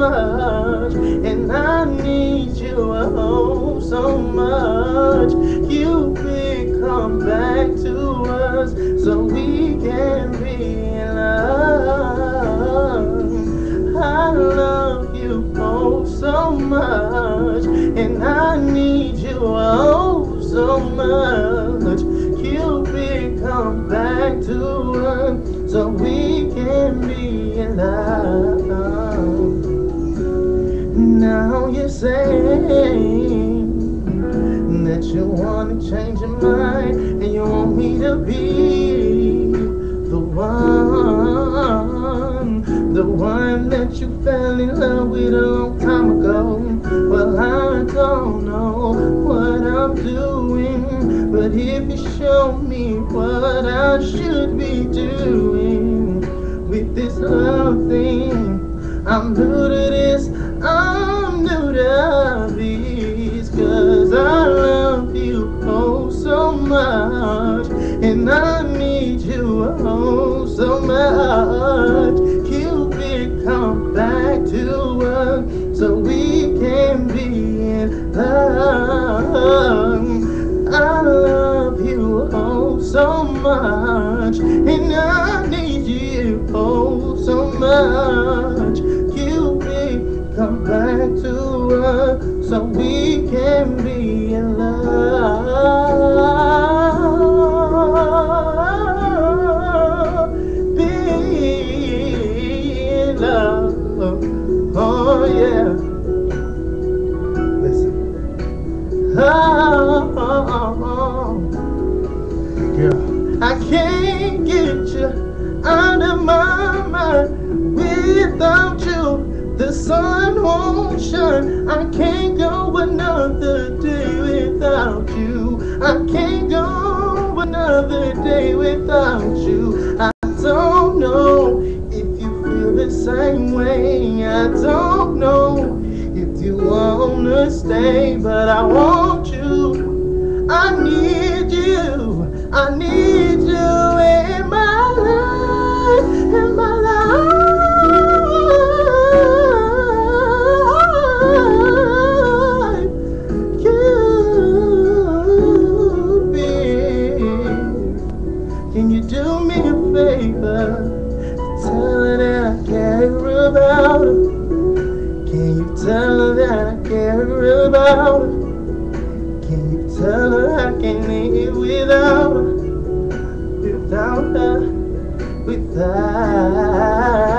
much, and I need you oh so much. You will come back to us so we can be in love. I love you oh so much, and I need you oh so much. You will come back to us so we can be in love. Now you're saying that you want to change your mind and you want me to be the one that you fell in love with a long time ago. Well, I don't know what I'm doing, but if you show me what I should be doing with this love thing, I'm new to this, I'm new to this, 'cause I love you oh so much, and I need you oh so much. You will come back to us so we can be in love. I love you oh so much, and I need you oh so much. You will come back to us so we can be in love. Be in love. Oh yeah. Listen. Oh. Girl, I can't get you out of my mind. Without you, the sun won't shine. I can't go another day without you. I can't go another day without you. I don't know if you feel the same way. I don't know if you wanna stay, but I want you. I need you. I need you in my life, in my life. Can you do me a favor? Tell her that I care about her. Can you tell her that I care about her? Can you tell her I can't live without her? Without her, without